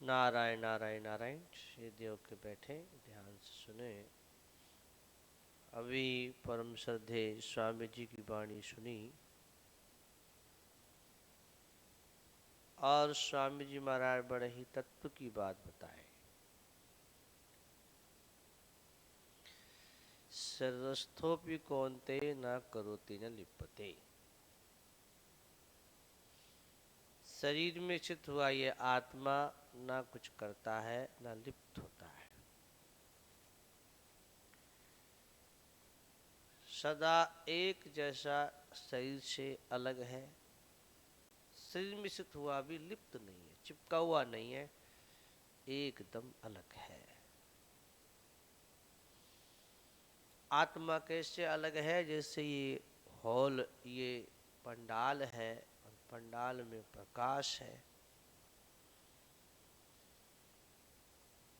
नारायण नारायण नारायण। श्री देव के बैठे ध्यान से सुने। अभी परम श्रद्धे स्वामी जी की वाणी सुनी और स्वामी जी महाराज बड़े ही तत्व की बात बताए। शरीरस्थोपि कौन्ते न करोति न लिप्यते। शरीर में स्थित हुआ ये आत्मा ना कुछ करता है ना लिप्त होता है, सदा एक जैसा शरीर से अलग है। शरीर में स्थित हुआ भी लिप्त नहीं है, चिपका हुआ नहीं है, एकदम अलग है। आत्मा कैसे अलग है? जैसे ये हॉल, ये पंडाल है और पंडाल में प्रकाश है।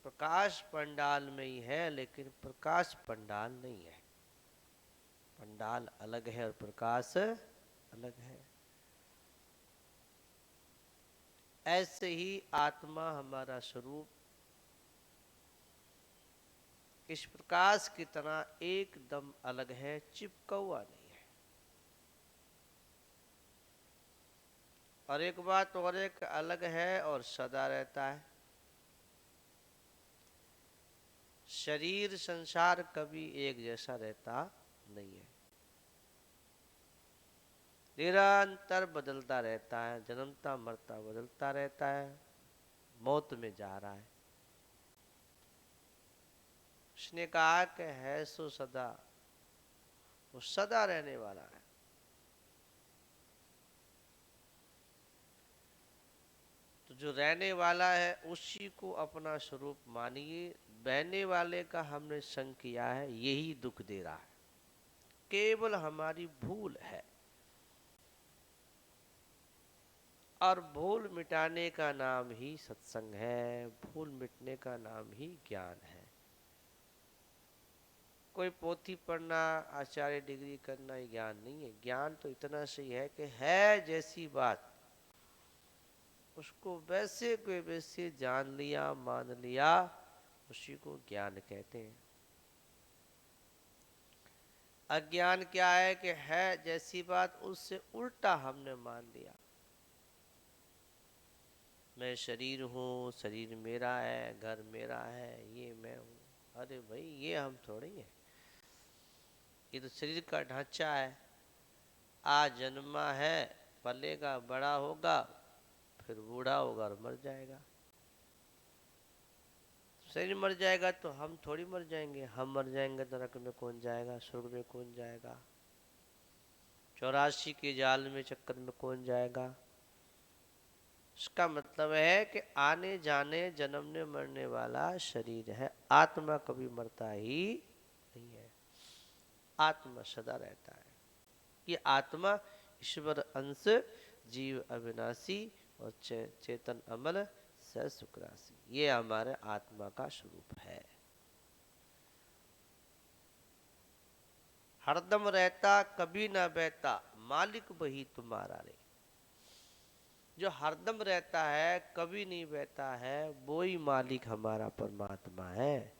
प्रकाश पंडाल में ही है लेकिन प्रकाश पंडाल नहीं है। पंडाल अलग है और प्रकाश अलग है। ऐसे ही आत्मा हमारा स्वरूप इस प्रकाश की तरह एकदम अलग है, चिपका हुआ नहीं है। और एक बात और, एक अलग है और सदा रहता है। शरीर संसार कभी एक जैसा रहता नहीं है, निरंतर बदलता रहता है, जन्मता मरता बदलता रहता है, मौत में जा रहा है। उसने कहा कि है सो सदा, वो सदा रहने वाला है। तो जो रहने वाला है उसी को अपना स्वरूप मानिए। बहने वाले का हमने संग किया है, यही दुख दे रहा है, केवल हमारी भूल है। और भूल मिटाने का नाम ही सत्संग है, भूल मिटने का नाम ही ज्ञान है। कोई पोथी पढ़ना, आचार्य डिग्री करना ये ज्ञान नहीं है। ज्ञान तो इतना सही है कि है जैसी बात उसको वैसे के वैसे जान लिया, मान लिया, उसी को ज्ञान कहते हैं। अज्ञान क्या है कि है जैसी बात उससे उल्टा हमने मान लिया। मैं शरीर हूँ, शरीर मेरा है, घर मेरा है, ये मैं हूँ। अरे भाई, ये हम थोड़ी हैं। ये तो शरीर का ढांचा है। आज जन्मा है, पलेगा, बड़ा होगा, फिर बूढ़ा होगा और मर जाएगा। शरीर मर जाएगा तो हम थोड़ी मर जाएंगे। हम मर जाएंगे तो नरक में कौन जाएगा, स्वर्ग में कौन जाएगा, 84 के जाल में चक्कर में कौन जाएगा। इसका मतलब है कि आने जाने जन्मने मरने वाला शरीर है। आत्मा कभी मरता ही नहीं है, आत्मा सदा रहता है। ये आत्मा ईश्वर अंश, जीव अविनाशी और चेतन अमल सह सुख राशि, ये हमारे आत्मा का स्वरूप है। हरदम रहता कभी ना बहता, मालिक वही तुम्हारा रे। जो हरदम रहता है, कभी नहीं बहता है, वो ही मालिक हमारा परमात्मा है।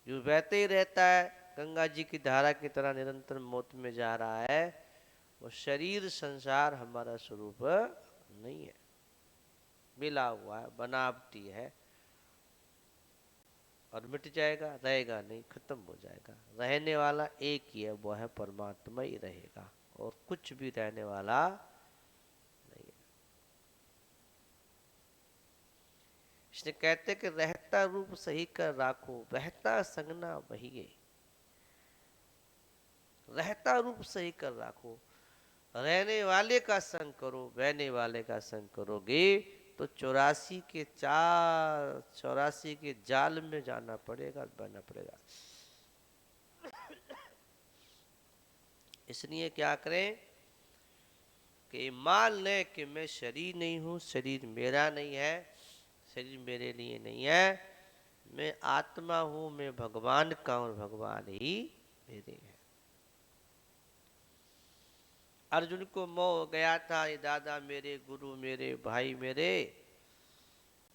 जो बहते ही रहता है, गंगा जी की धारा की तरह निरंतर मौत में जा रहा है, वो शरीर संसार हमारा स्वरूप नहीं है, मिला हुआ है, बनावटी है और मिट जाएगा, रहेगा नहीं, खत्म हो जाएगा। रहने वाला एक ही है, वो है परमात्मा ही रहेगा, और कुछ भी रहने वाला नहीं है। इसने कहते कि रहता रूप सही कर राखो, बहता संगना वही है। रहता रूप सही कर राखो, रहने वाले का संग करो, बहने वाले का संग करोगे तो 84 के जाल में जाना पड़ेगा, बहना पड़ेगा। इसलिए क्या करें कि मान लें कि मैं शरीर नहीं हूं, शरीर मेरा नहीं है, शरीर मेरे लिए नहीं है, मैं आत्मा हूं, मैं भगवान का हूं, भगवान ही मेरे हैं। अर्जुन को मोह हो गया था, ये दादा मेरे, गुरु मेरे, भाई मेरे,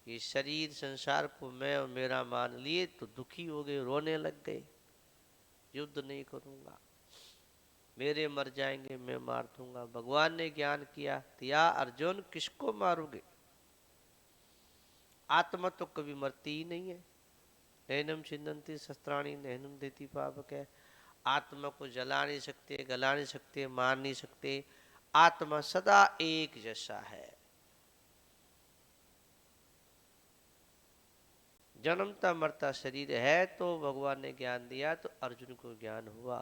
ये शरीर संसार को मैं और मेरा मान लिए तो दुखी हो गए, रोने लग गए। युद्ध नहीं करूंगा, मेरे मर जाएंगे, मैं मार दूंगा। भगवान ने ज्ञान किया, दिया, अर्जुन किसको मारोगे? आत्मा तो कभी मरती ही नहीं है। नैनम छिन्दन्ति शस्त्राणि नैनम देति पावक है। आत्मा को जला नहीं सकते, गला नहीं सकते, मार नहीं सकते। आत्मा सदा एक जैसा है। जन्मता मरता शरीर है। तो भगवान ने ज्ञान दिया तो अर्जुन को ज्ञान हुआ।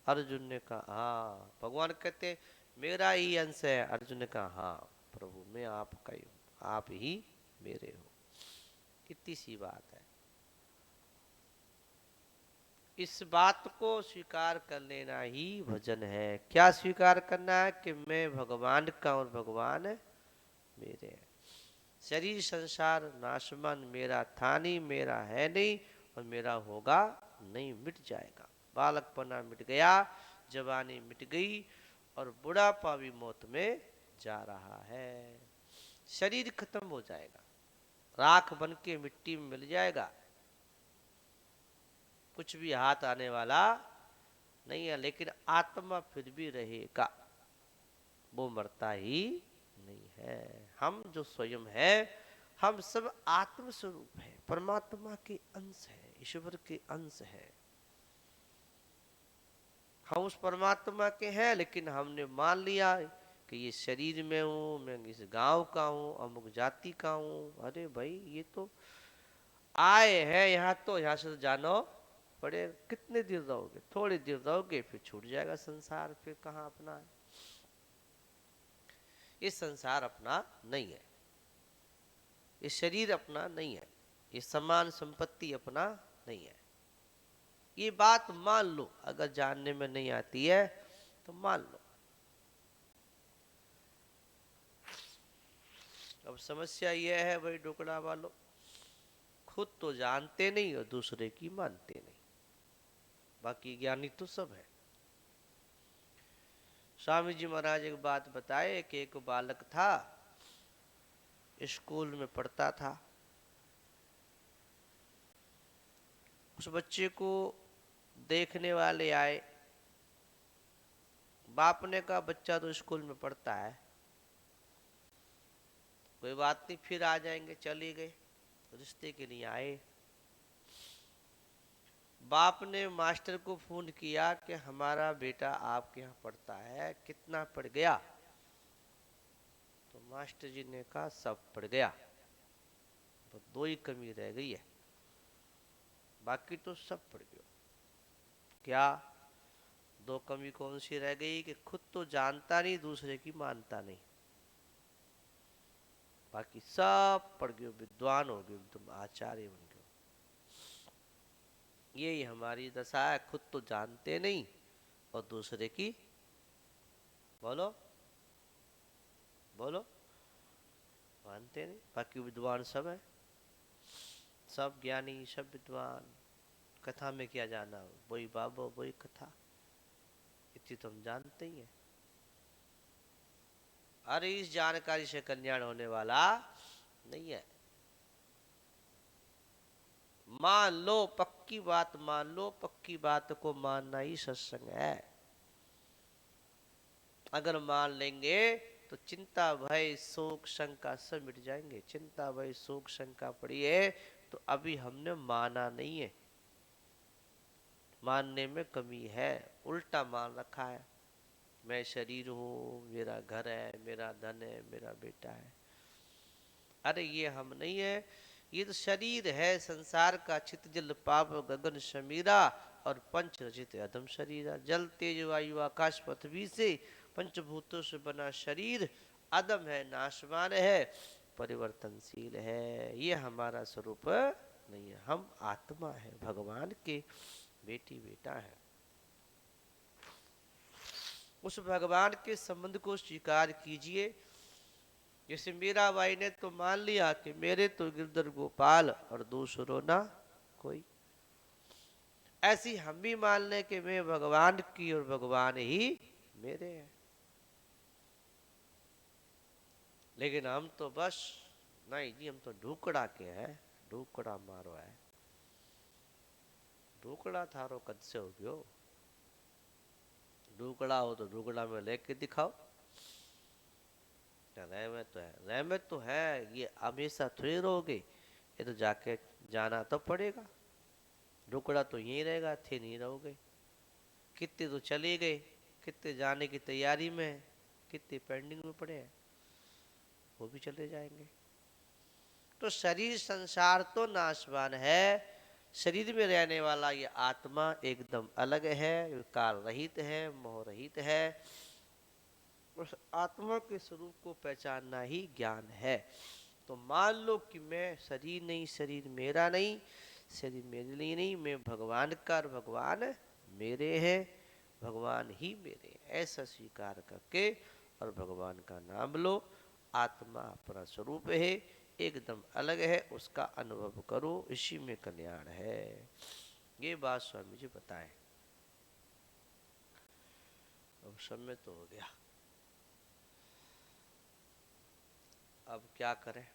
अर्जुन ने कहा हाँ, भगवान कहते मेरा ही अंश है। अर्जुन ने कहा हाँ प्रभु, मैं आपका ही हूं, आप ही मेरे हो। इतनी सी बात है। इस बात को स्वीकार कर लेना ही भजन है। क्या स्वीकार करना है? कि मैं भगवान का और भगवान मेरे हैं। शरीर संसार नाशमान मेरा था नहीं, मेरा है नहीं और मेरा होगा नहीं, मिट जाएगा। बालकपना मिट गया, जवानी मिट गई और बुढ़ापा भी मौत में जा रहा है। शरीर खत्म हो जाएगा, राख बन के मिट्टी में मिल जाएगा, कुछ भी हाथ आने वाला नहीं है। लेकिन आत्मा फिर भी रहेगा, वो मरता ही नहीं है। हम जो स्वयं है, हम सब आत्म स्वरूप है, परमात्मा के अंश है, ईश्वर के अंश है। हम उस परमात्मा के हैं, लेकिन हमने मान लिया कि ये शरीर में हूं, मैं इस गांव का हूं, अमुक जाति का हूं। अरे भाई, ये तो आए हैं यहाँ, तो यहाँ से जानो पड़े। कितने देर रहोगे? थोड़ी देर रहोगे, फिर छूट जाएगा संसार, फिर कहाँ अपना है। ये संसार अपना नहीं है, ये शरीर अपना नहीं है, ये समान संपत्ति अपना नहीं है। ये बात मान लो, अगर जानने में नहीं आती है तो मान लो। अब समस्या यह है भाई डोकड़ा वालों, खुद तो जानते नहीं और दूसरे की मानते नहीं। बाकी ज्ञानी तो सब है। स्वामी जी महाराज एक बात बताए कि एक बालक था, स्कूल में पढ़ता था। उस बच्चे को देखने वाले आए। बाप ने कहा बच्चा तो स्कूल में पढ़ता है, कोई बात नहीं, फिर आ जाएंगे। चले गए, रिश्ते के लिए आए। बाप ने मास्टर को फोन किया कि हमारा बेटा आपके यहाँ पढ़ता है, कितना पढ़ गया? तो मास्टर जी ने कहा सब पढ़ गया, तो दो ही कमी रह गई है, बाकी तो सब पढ़ गया। क्या दो कमी कौन सी रह गई? कि खुद तो जानता नहीं, दूसरे की मानता नहीं। बाकी सब पढ़ गए, विद्वान हो गए, तुम आचार्य बन गए। यही हमारी दशा है, खुद तो जानते नहीं और दूसरे की, बोलो बोलो, मानते नहीं। बाकी विद्वान सब है, सब ज्ञानी, सब विद्वान। कथा में क्या जाना, वही बाबो वही कथा, इतनी तो हम जानते ही हैं। अरे इस जानकारी से कल्याण होने वाला नहीं है। मान लो, पक्की बात मान लो, पक्की बात को मानना ही सत्संग है। अगर मान लेंगे तो चिंता भय शोक शंका सब मिट जाएंगे। चिंता भय शोक शंका पड़ी है तो अभी हमने माना नहीं है, मानने में कमी है, उल्टा मान रखा है। मैं शरीर हूँ, मेरा घर है, मेरा धन है, मेरा बेटा है। अरे ये हम नहीं है, ये तो शरीर है संसार का, चित जल पाप गगन समीरा और पंच रचित अधम शरीरा। जल तेज वायु आकाश पृथ्वी से पंचभूतों से बना शरीर अदम है, नाशवान है, परिवर्तनशील है। ये हमारा स्वरूप नहीं है। हम आत्मा है, भगवान के बेटी बेटा है। उस भगवान के संबंध को स्वीकार कीजिए। जैसे मीराबाई ने तो मान लिया कि मेरे तो गिरधर गोपाल और दूसरों ना कोई। ऐसी हम भी मान लें कि मैं भगवान की और भगवान ही मेरे हैं, लेकिन हम तो बस नहीं जी, हम तो ढूकड़ा के हैं, ढूकड़ा मारो है। ढूकड़ा थारो कद से हो गयो, ढूकड़ा हो तो ढूकड़ा में लेके दिखाओ। रहमत तो है, रहमत तो है, ये हमेशा थोड़ी रहोगे, ये तो जाके जाना तो पड़ेगा। ढुकड़ा तो यहीं रहेगा, थे नहीं रहोगे। कितने तो चले गए, कितने जाने की तैयारी में है, कितने पेंडिंग में पड़े हैं, वो भी चले जाएंगे। तो शरीर संसार तो नाशवान है, शरीर में रहने वाला ये आत्मा एकदम अलग है, विकार रहित है, मोह रहित है। उस आत्मा के स्वरूप को पहचानना ही ज्ञान है। तो मान लो कि मैं शरीर नहीं, शरीर मेरा नहीं, शरीर मेरे लिए नहीं, मैं भगवान का और भगवान मेरे हैं, भगवान ही मेरे हैं, ऐसा स्वीकार करके और भगवान का नाम लो। आत्मा अपना स्वरूप है, एकदम अलग है, उसका अनुभव करो, इसी में कल्याण है। ये बात स्वामी जी बताएं। अब समय तो हो गया, अब क्या करें।